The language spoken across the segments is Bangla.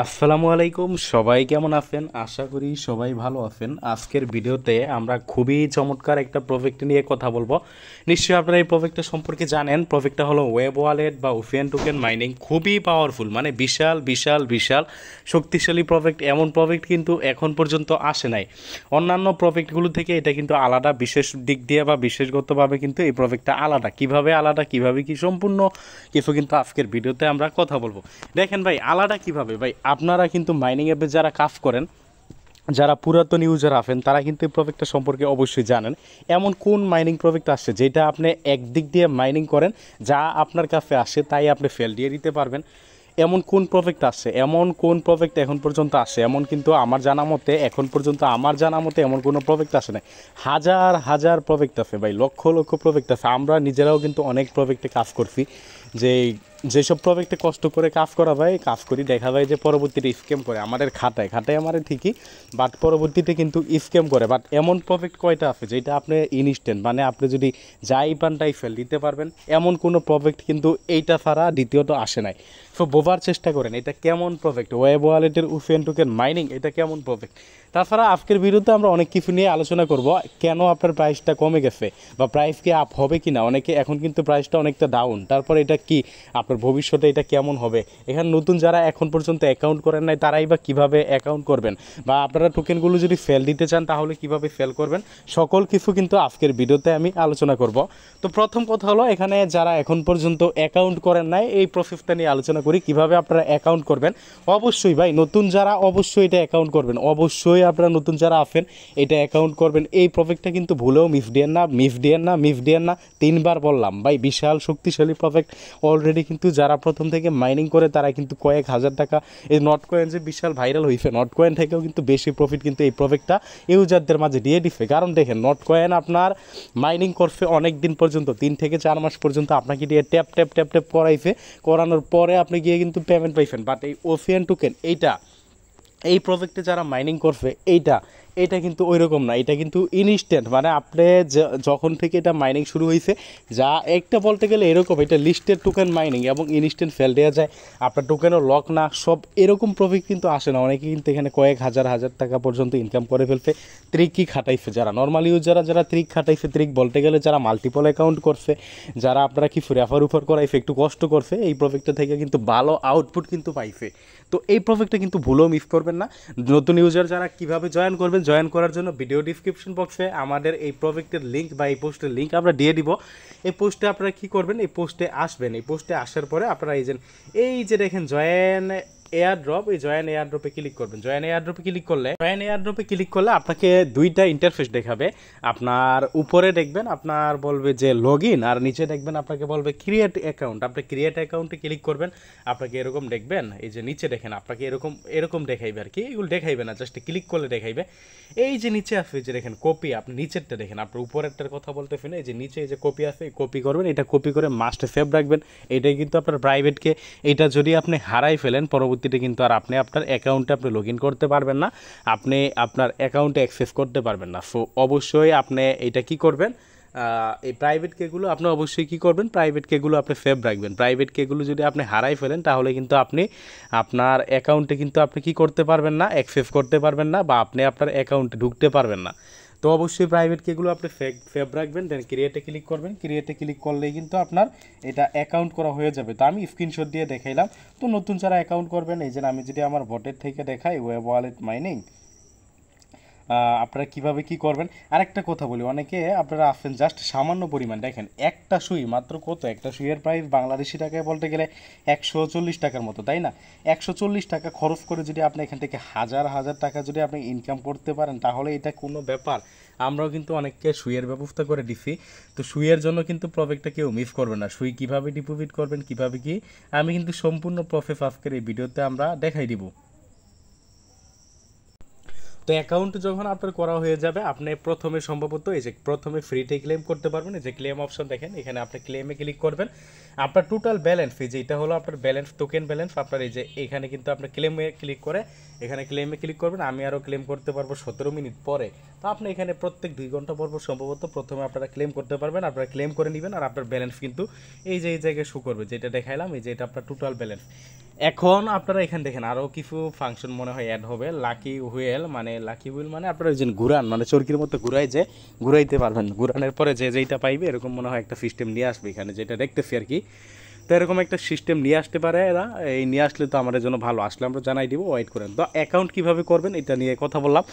আসসালামু আলাইকুম, সবাই কেমন আছেন? আশা করি সবাই ভালো আছেন। আজকের ভিডিওতে আমরা খুবই চমৎকার একটা প্রজেক্ট নিয়ে কথা বলবো। নিশ্চয়ই আপনারা এই প্রজেক্টটা সম্পর্কে জানেন। প্রজেক্টটা হলো ওয়েব ওয়ালেট বা ওফিয়ান টোকেন মাইনিং। খুবই পাওয়ারফুল, মানে বিশাল বিশাল বিশাল শক্তিশালী প্রজেক্ট। এমন প্রজেক্ট কিন্তু এখন পর্যন্ত আসে নাই। অন্যান্য প্রজেক্টগুলো থেকে এটা কিন্তু আলাদা, বিশেষ দিক দিয়ে বা বিশেষগতভাবে কিন্তু এই প্রজেক্টটা আলাদা। কিভাবে আলাদা, কিভাবে কি সম্পূর্ণ কিছু কিন্তু আজকের ভিডিওতে আমরা কথা বলবো। দেখেন ভাই, আলাদা কিভাবে ভাই, আপনারা কিন্তু মাইনিং অ্যাপে যারা কাজ করেন, যারা পুরাতন ইউজার আছেন, তারা কিন্তু এই প্রজেক্টটা সম্পর্কে অবশ্যই জানেন। এমন কোন মাইনিং প্রজেক্ট আসছে যেটা আপনি একদিক দিয়ে মাইনিং করেন, যা আপনার কাছে আসে তাই আপনি ফেল দিয়ে দিতে পারবেন? এমন কোন প্রজেক্ট আসছে, এমন কোন প্রজেক্ট এখন পর্যন্ত আসে? এমন কিন্তু আমার জানা মতে, এখন পর্যন্ত আমার জানা মতে এমন কোনো প্রজেক্ট আসে না। হাজার হাজার প্রজেক্ট আছে ভাই, লক্ষ লক্ষ প্রজেক্ট আছে। আমরা নিজেরাও কিন্তু অনেক প্রজেক্টে কাজ করছি। যে যেসব প্রজেক্টে কষ্ট করে কাজ করা যায়, কাজ করি, দেখা যায় যে পরবর্তীতে স্ক্যাম করে আমাদের খাটায় খাটায় আমাদের ঠিকই, বাট পরবর্তীতে কিন্তু স্ক্যাম করে। বাট এমন প্রজেক্ট কয়টা আছে যেটা আপনি ইনস্ট্যান্ট, মানে আপনি যদি যাই পান তাই ফেল দিতে পারবেন? এমন কোনো প্রজেক্ট কিন্তু এইটা ছাড়া দ্বিতীয়ত আসে নাই। সো বোঝার চেষ্টা করেন এটা কেমন প্রজেক্ট। ওয়েব ওয়ালেটের ওফিয়ান টোকেন মাইনিং, এটা কেমন প্রজেক্ট। তাছাড়া আজকের ভিডিওতে আমরা অনেক কিছু নিয়ে আলোচনা করব। কেন আপনার প্রাইসটা কমে গেছে, বা প্রাইস কি আপ হবে কি না। অনেকে এখন কিন্তু প্রাইসটা অনেকটা ডাউন, তারপর এটা কি আপনার ভবিষ্যতে এটা কেমন হবে। এখানে নতুন যারা এখন পর্যন্ত অ্যাকাউন্ট করেন নাই, তারাই বা কীভাবে অ্যাকাউন্ট করবেন, বা আপনারা টোকেনগুলো যদি ফেল দিতে চান তাহলে কিভাবে ফেল করবেন, সকল কিছু কিন্তু আজকের ভিডিওতে আমি আলোচনা করব। তো প্রথম কথা হলো, এখানে যারা এখন পর্যন্ত অ্যাকাউন্ট করেন নাই, এই প্রসেসটা নিয়ে আলোচনা করি কিভাবে আপনারা অ্যাকাউন্ট করবেন। অবশ্যই ভাই, নতুন যারা অবশ্যই এটা অ্যাকাউন্ট করবেন। অবশ্যই আপনারা নতুন যারা আছেন এটা অ্যাকাউন্ট করবেন। এই প্রজেক্টটা কিন্তু ভুলেও মিস দিয়েন না, মিস দিয়েন না, মিস দিয়েন না। তিনবার বললাম ভাই, বিশাল শক্তিশালী প্রজেক্ট। অলরেডি কিন্তু যারা প্রথম থেকে মাইনিং করে তারা কিন্তু কয়েক হাজার টাকা, এই নট কয়েন যে বিশাল ভাইরাল হয়েছে, নট কয়েন থেকেও কিন্তু বেশি প্রফিট কিন্তু এই প্রজেক্টটা ইউজারদের মাঝে দিয়ে দিচ্ছে। কারণ দেখেন, নট কয়েন আপনার মাইনিং করছে অনেক দিন পর্যন্ত, 3 থেকে 4 মাস পর্যন্ত আপনাকে দিয়ে ট্যাপ ট্যাপ ট্যাপ ট্যাপ করাইছে। করানোর পরে আপনি গিয়ে কিন্তু পেমেন্ট পাইছেন। বাট এই ওফিয়ান টোকেন, এই প্রজেক্টে যারা মাইনিং করছে, এটা কিন্তু ওই রকম না। এটা কিন্তু ইনস্ট্যান্ট, মানে আপনি যখন থেকে এটা মাইনিং শুরু হয়েছে, যা একটা বলতে গেলে এরকম, এটা লিস্টেড টোকেন মাইনিং এবং ইনস্ট্যান্ট ফেল দেওয়া যায়। আপনার টোকেনও লক না, সব এরকম প্রফিট কিন্তু আসে না। অনেকে কিন্তু এখানে কয়েক হাজার হাজার টাকা পর্যন্ত ইনকাম করে ফেলছে। ট্রিকই খাটাইছে যারা, নর্মাল ইউজাররা যারা ট্রিক খাটাইছে, ট্রিক বলতে গেলে যারা মাল্টিপল অ্যাকাউন্ট করছে, যারা আপনারা কি রেফার উফার করাইছে, একটু কষ্ট করছে, এই প্রজেক্টটা থেকে কিন্তু ভালো আউটপুট কিন্তু পাইছে। তো এই প্রজেক্টটা কিন্তু ভুলেও মিস করবেন না। নতুন ইউজার যারা কিভাবে জয়েন করবেন, জয়েন করার জন্য ভিডিও ডিসক্রিপশন বক্সে আমাদের এই প্রজেক্টের লিঙ্ক বা এই পোস্টের লিঙ্ক আমরা দিয়ে দিব। এই পোস্টে আপনারা কী করবেন, এই পোস্টে আসবেন। এই পোস্টে আসার পরে আপনারা এই যে দেখেন জয়েন এয়ার ড্রপ, এই জয়েন এয়ার ড্রপে ক্লিক করবেন। জয়েন এয়ার ড্রপে ক্লিক করলে আপনাকে দুইটা ইন্টারফেস দেখাবে। আপনার উপরে দেখবেন আপনার বলবে যে লগ ইন, আর নিচে দেখবেন আপনাকে বলবে ক্রিয়েট অ্যাকাউন্ট। আপনি ক্রিয়েট অ্যাকাউন্টে ক্লিক করবেন, আপনাকে এরকম দেখবেন। এই যে নিচে দেখেন আপনাকে এরকম এরকম দেখাইবে আর কি। এগুলো দেখাইবে না, জাস্ট ক্লিক করলে দেখাইবে। এই যে নিচে আছে যে দেখেন কপি, আপনি নিচেরটা দেখেন, আপনার উপরেরটার কথা বলতেছেন। এই যে নিচে এই যে কপি আছে, কপি করবেন। এটা কপি করে মাস্ট সেভ রাখবেন। এটাই কিন্তু আপনার প্রাইভেটকে। এটা যদি আপনি হারাই ফেলেন পরবর্তীতে কিন্তু আর আপনি আপনার অ্যাকাউন্টে আপনি লগ ইন করতে পারবেন না, আপনি আপনার অ্যাকাউন্টে অ্যাক্সেস করতে পারবেন না। সো অবশ্যই আপনি এটা কি করবেন, এই প্রাইভেট কেগুলো আপনি অবশ্যই কী করবেন, প্রাইভেট কেগুলো আপনি সেভ রাখবেন। প্রাইভেট কেগুলো যদি আপনি হারাই ফেলেন তাহলে কিন্তু আপনি আপনার অ্যাকাউন্টে কিন্তু আপনি কী করতে পারবেন না, অ্যাক্সেস করতে পারবেন না, বা আপনি আপনার অ্যাকাউন্টে ঢুকতে পারবেন না। তো অবশ্যই প্রাইভেট কেগুলো আপনি সেভ রাখবেন। দেন ক্রিয়েটে ক্লিক করবেন। ক্রিয়েটে ক্লিক করলেই কিন্তু আপনার এটা অ্যাকাউন্ট করা হয়ে যাবে। তো আমি স্ক্রিনশট দিয়ে দেখাইলাম। তো নতুন যারা অ্যাকাউন্ট করবেন, এই যে আমি যদি আমার বটের থেকে দেখাই ওয়েব ওয়ালেট মাইনিং, আপনারা কীভাবে কী করবেন। আরেকটা কথা বলি, অনেকে আপনারা আসছেন জাস্ট সামান্য পরিমাণ, দেখেন একটা সুই মাত্র কত, একটা সুইয়ের প্রাইস বাংলাদেশি টাকায় বলতে গেলে 140 টাকার মতো, তাই না? 140 টাকা খরচ করে যদি আপনি এখান থেকে হাজার হাজার টাকা যদি আপনি ইনকাম করতে পারেন, তাহলে এটা কোনো ব্যাপার। আমরাও কিন্তু অনেককে সুইয়ের ব্যবস্থা করে দিছি। তো সুইয়ের জন্য কিন্তু প্রজেক্টটা কেউ মিস করবে না। সুই কীভাবে ডিপোজিট করবেন, কীভাবে কি, আমি কিন্তু সম্পূর্ণ প্রসেস আজকের এই ভিডিওতে আমরা দেখাই দিব। তো অ্যাকাউন্ট যখন আপনার করা হয়ে যাবে, আপনি প্রথমে সম্ভবত এই যে প্রথমে ফ্রিতে ক্লেম করতে পারবেন। এই যে ক্লেম অপশন দেখেন, এখানে আপনি ক্লেমে ক্লিক করবেন। আপনার টোটাল ব্যালেন্স, এই যে এটা হলো আপনার ব্যালেন্স, টোকেন ব্যালেন্স আপনার। এই যে এখানে কিন্তু আপনি ক্লেমে ক্লিক করে এখানে ক্লেমে ক্লিক করবেন। আমি আরও ক্লেম করতে পারবো 17 মিনিট পরে। তো আপনি এখানে প্রত্যেক 2 ঘন্টা পর সম্ভবত প্রথমে আপনারা ক্লেম করতে পারবেন। আপনারা ক্লেম করে নেবেন, আর আপনার ব্যালেন্স কিন্তু এই যে এই জায়গায় শো করবে, যেটা দেখাইলাম, এই যে এটা আপনার টোটাল ব্যালেন্স। এখন আপনারা এখানে দেখেন আরও কিছু ফাংশন মনে হয় অ্যাড হবে। লাকি হুইল মানে আপনারা যে ঘুরান, মানে চরকির মতো ঘুরাই, যে ঘুরাইতে পারবেন, ঘুরানোর পরে যে যেইটা পাইবে এরকম মনে হয় একটা সিস্টেম নিয়ে আসবে এখানে, যেটা দেখতেছি আর কি। তো এরকম একটা সিস্টেম নিয়ে আসতে পারে এরা। এই নিয়ে আসলে তো আমাদের জন্য ভালো, আসলে আমরা জানাই দিব, ওয়েট করেন। তো অ্যাকাউন্ট কীভাবে করবেন এটা নিয়ে কথা বললাম।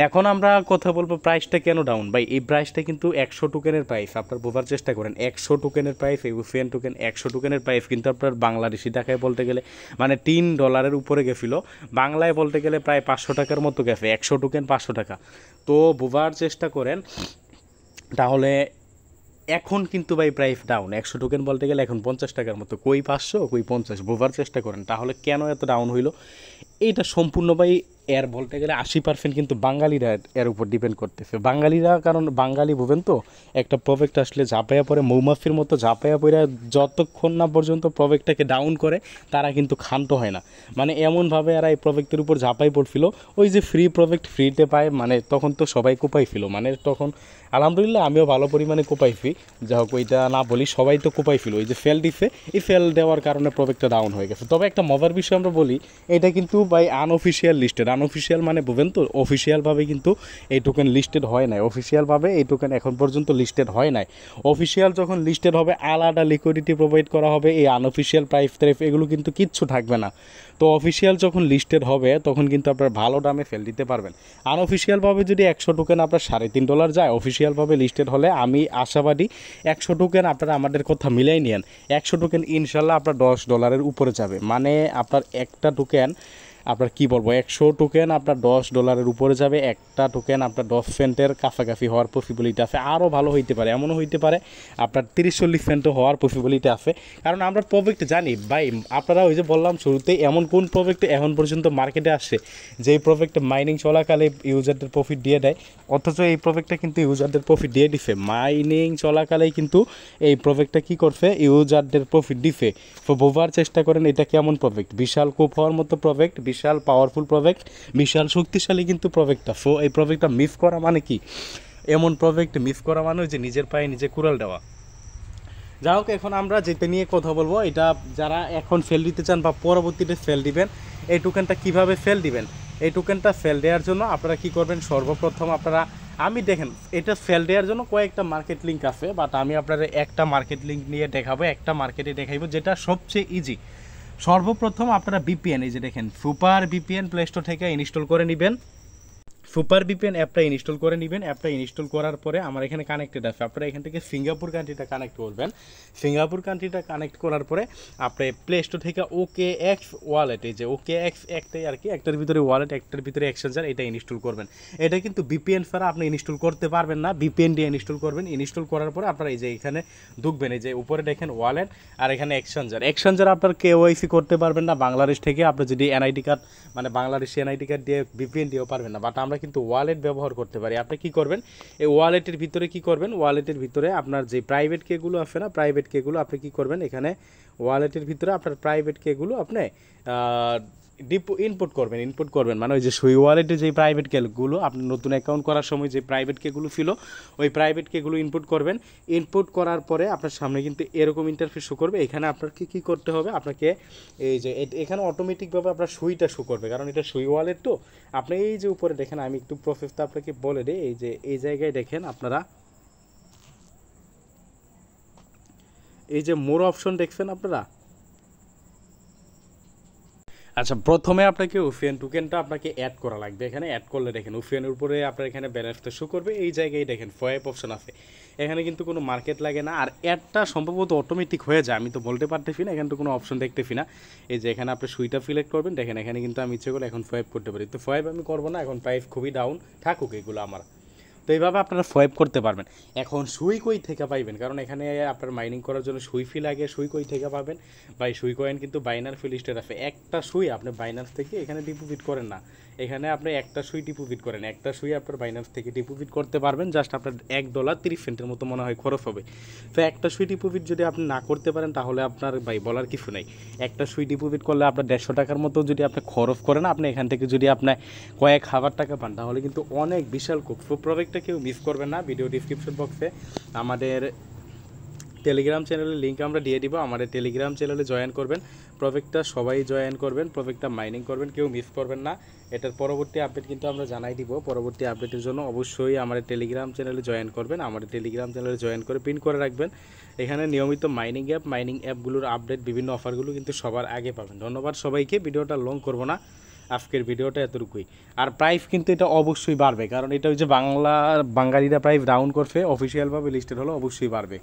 এখন আমরা কথা বলবো প্রাইসটা কেন ডাউন ভাই। এই প্রাইসটা কিন্তু 100 টোকেনের প্রাইস, আপনার বোঝার চেষ্টা করেন। 100 টোকেনের প্রাইস, এই ফেন টোকেন 100 টোকেনের প্রাইস কিন্তু আপনার বাংলাদেশি টাকায় বলতে গেলে মানে $3 উপরে গেছিল। বাংলায় বলতে গেলে প্রায় 500 টাকার মতো গেছে, 100 টোকেন 500 টাকা। তো বোঝার চেষ্টা করেন তাহলে। এখন কিন্তু ভাই প্রাইস ডাউন, 100 টোকেন বলতে গেলে এখন 50 টাকার মতো, কই 500 কই 50, বোঝার চেষ্টা করেন তাহলে কেন এত ডাউন হইলো। এইটা সম্পূর্ণ ভাই এর বলতে গেলে 80% কিন্তু বাঙালিরা এর উপর ডিপেন্ড করতেছে। বাঙালিরা, কারণ বাঙালি বুঝবেন তো, একটা প্রজেক্ট আসলে ঝাঁপাইয়া পড়ে মৌমাছির মতো ঝাঁপাইয়া পড়ে, যতক্ষণ না পর্যন্ত প্রজেক্টটাকে ডাউন করে তারা কিন্তু ক্ষান্ত হয় না। মানে এমনভাবে এরা এই প্রজেক্টের উপর ঝাঁপাই পড়ছিল, ওই যে ফ্রি প্রজেক্ট ফ্রিতে পায়, মানে তখন তো সবাই কোপাইছিল, মানে তখন আলহামদুলিল্লাহ আমিও ভালো পরিমাণে কোপাইছি। যা হোক ওইটা না বলি, সবাই তো কোপাইছিল, ওই যে ফেল দিছে, এই ফেল দেওয়ার কারণে প্রজেক্টটা ডাউন হয়ে গেছে। তবে একটা মজার বিষয় আমরা বলি, এটা কিন্তু বাই আনঅফিসিয়াল লিস্টেড। আনঅফিসিয়াল মানে বুঝেন তো, অফিসিয়ালভাবে কিন্তু এই টোকেন লিস্টেড হয় নাই। অফিসিয়ালভাবে এই টোকেন এখন পর্যন্ত লিস্টেড হয় নাই। অফিসিয়াল যখন লিস্টেড হবে আলাদা লিকুইডিটি প্রোভাইড করা হবে, এই আনঅফিসিয়াল প্রাইস ট্রেফ এগুলো কিন্তু কিচ্ছু থাকবে না। তো অফিসিয়াল যখন লিস্টেড হবে তখন কিন্তু আপনার ভালো দামে ফেল দিতে পারবেন। আনঅফিসিয়ালভাবে যদি 100 টোকেন আপনার $3.5 যায়, অফিসিয়ালভাবে লিস্টেড হলে আমি আশাবাদী 100 টোকেন আপনারা আমাদের কথা মিলাই নিয়েন, 100 টোকেন ইনশাল্লাহ আপনার $10 উপরে যাবে। মানে আপনার একটা টোকেন আপনার কি বলবো, 100 টোকেন আপনার $10 উপরে যাবে, একটা টোকেন আপনার 10 সেন্টের কাছাকাছি হওয়ার পসিবিলিটি আছে। আরও ভালো হইতে পারে, এমনও হইতে পারে আপনার 30-40 সেন্টও হওয়ার পসিবিলিটি আছে। কারণ আমরা প্রজেক্ট জানি ভাই, আপনারা ওই যে বললাম শুরুতেই, এমন কোন প্রজেক্ট এখন পর্যন্ত মার্কেটে আসছে যেই প্রজেক্টে মাইনিং চলাকালে ইউজারদের প্রফিট দিয়ে দেয়, অথচ এই প্রজেক্টটা কিন্তু ইউজারদের প্রফিট দিয়ে দিছে। মাইনিং চলাকালেই কিন্তু এই প্রজেক্টটা কী করছে, ইউজারদের প্রফিট দিছে। তো বোঝার চেষ্টা করেন এটা কেমন প্রজেক্ট, বিশাল কোপ হওয়ার মতো প্রজেক্ট, বিশাল পাওয়ারফুল প্রজেক্ট, বিশাল শক্তিশালী কিন্তু প্রজেক্টটা। সো এই প্রজেক্টটা মিস করা মানে কি, এমন প্রজেক্ট মিস করা মানে যে নিজের পায়ে নিজে কুড়াল দেওয়া। যা হোক, এখন আমরা যেটা নিয়ে কথা বলবো, এটা যারা এখন ফেল দিতে চান বা পরবর্তীতে ফেল দিবেন, এই টোকেনটা কিভাবে ফেল দিবেন। এই টোকেনটা ফেল দেওয়ার জন্য আপনারা কি করবেন, সর্বপ্রথম আপনারা, আমি দেখেন এটা ফেল দেওয়ার জন্য কয়েকটা মার্কেট লিঙ্ক আছে, বাট আমি আপনাদের একটা মার্কেট লিঙ্ক নিয়ে দেখাবো, একটা মার্কেটে দেখাইবো যেটা সবচেয়ে ইজি। সর্বপ্রথম আপনারা বিপিএন, এই যে দেখেন সুপার বিপিএন প্লে স্টোর থেকে ইনস্টল করে নেবেন। সুপার ভিপিএন অ্যাপটা ইনস্টল করে নেবেন। অ্যাপটা ইনস্টল করার পরে আমার এখানে কানেক্টেড আছে, আপনারা এখান থেকে সিঙ্গাপুর কান্ট্রিটা কানেক্ট করবেন। সিঙ্গাপুর কান্ট্রিটা কানেক্ট করার পরে আপনি প্লে স্টোর থেকে OKX ওয়ালেট, এই যে OKX একটাই আর কি, একটার ভিতরে ওয়ালেট, একটার ভিতরে এক্সচেঞ্জার, এটা ইনস্টল করবেন। এটা কিন্তু ভিপিএন ছাড়া আপনি ইনস্টল করতে পারবেন না, ভিপিএন দিয়ে ইনস্টল করবেন। ইনস্টল করার পরে আপনারা এই যে এখানে ঢুকবেন, এই যে উপরে দেখেন ওয়ালেট আর এখানে এক্সচেঞ্জার আপনার কেওয়াইসি করতে পারবেন না বাংলাদেশ থেকে, আপনি যদি এনআইডি কার্ড মানে বাংলাদেশি এনআইডি কার্ড দিয়ে ভিপিএন দিয়েও পারবেন না, বাট আমরা কিন্তু ওয়ালেট ব্যবহার করতে পারি। আপনি কি করবেন, এই ওয়ালেটের ভিতরে কি করবেন, ওয়ালেটের ভিতরে আপনার যে প্রাইভেট কেগুলো আছে না, প্রাইভেট কেগুলো আপনি কি করবেন, এখানে ওয়ালেটের ভিতরে আপনার প্রাইভেট কেগুলো আপনি ইনপুট করবেন মানে ওই যে সুই ওয়ালেটে যে প্রাইভেট কেগুলো আপনি নতুন অ্যাকাউন্ট করার সময় যে প্রাইভেট কেগুলো ছিল, ওই প্রাইভেট কেগুলো ইনপুট করবেন। ইনপুট করার পরে আপনার সামনে কিন্তু এরকম ইন্টারফেস শো করবে। এখানে আপনার কী করতে হবে, আপনাকে এই যে এখানে অটোমেটিকভাবে আপনার সুইটা শো করবে, কারণ এটা সুই ওয়ালেট। তো আপনি এই যে উপরে দেখেন, আমি একটু প্রসেসটা আপনাকে বলে দিই, এই যে এই জায়গায় দেখেন আপনারা, এই যে মোর অপশন দেখছেন আপনারা। আচ্ছা, প্রথমে আপনাকে উফিয়ান টোকেনটা আপনাকে অ্যাড করা লাগবে। এখানে অ্যাড করলে দেখেন উফিয়ানের উপরে আপনার এখানে ব্যালেন্সটা শো করবে, এই জায়গায় দেখেন ফয়েপ অপশন আছে, এখানে কিন্তু কোনো মার্কেট লাগে না, আর অ্যাডটা সম্ভবত অটোমেটিক হয়ে যায়, আমি তো বলতে পারতেছি না, এখানে তো কোনো অপশন দেখতেছি না। এই যে এখানে আপনি সুইটা সিলেক্ট করবেন, দেখেন এখানে কিন্তু আমি ইচ্ছে করলে এখন ফয়েপ করতে পারি, তো ফয়েপ আমি করবো না, এখন প্রাইস খুবই ডাউন থাকুক এগুলো আমার। তো এইভাবে আপনারা সোয়াইপ করতে পারবেন। এখন সুই কই থেকে পাইবেন, কারণ এখানে আপনার মাইনিং করার জন্য সুই ফি লাগে, সুই কই থেকে পাবেন ভাই, সুই কয়েন কিন্তু বাইনার ফি লিস্টেড আছে। একটা সুই আপনি বাইনান্স থেকে এখানে ডিপোজিট করেন না, এখানে আপনি একটা সুই ডিপোজিট করেন, একটা সুই আপনার বাইনান্স থেকে ডিপোজিট করতে পারবেন, জাস্ট আপনার $1.30 মতো মনে হয় খরচ হবে। তো একটা সুই ডিপোজিট যদি আপনি না করতে পারেন তাহলে আপনার ভাই বলার কিছু নেই। একটা সুই ডিপোজিট করলে আপনার 150 টাকার মতো যদি আপনি খরচ করেন, আপনি এখান থেকে যদি আপনার কয়েক হাজার টাকা পান তাহলে কিন্তু অনেক বিশাল খুব প্রজেক্টটা কেউ মিস করবেন না। ভিডিও ডিসক্রিপশন বক্সে আমাদের টেলিগ্রাম চ্যানেলের লিঙ্ক আমরা দিয়ে দিব, আমাদের টেলিগ্রাম চ্যানেলে জয়েন করবেন। প্রজেক্টটা সবাই জয়েন করবেন, প্রজেক্টটা মাইনিং করবেন, কেউ মিস করবেন না। এটার পরবর্তী আপডেট কিন্তু আমরা জানাই দিব। পরবর্তী আপডেটের জন্য অবশ্যই আমাদের টেলিগ্রাম চ্যানেলে জয়েন করবেন, আমাদের টেলিগ্রাম চ্যানেলে জয়েন করে পিন করে রাখবেন। এখানে নিয়মিত মাইনিং অ্যাপগুলোর আপডেট, বিভিন্ন অফারগুলো কিন্তু সবার আগে পাবেন। ধন্যবাদ সবাইকে, ভিডিওটা লং করব না, আজকের ভিডিওটা এতটুকুই। আর প্রাইস কিন্তু এটা অবশ্যই বাড়বে, কারণ এটা হচ্ছে বাঙালিরা প্রাইস ডাউন করছে, অফিসিয়ালভাবে লিস্টেড হলো, অবশ্যই বাড়বে।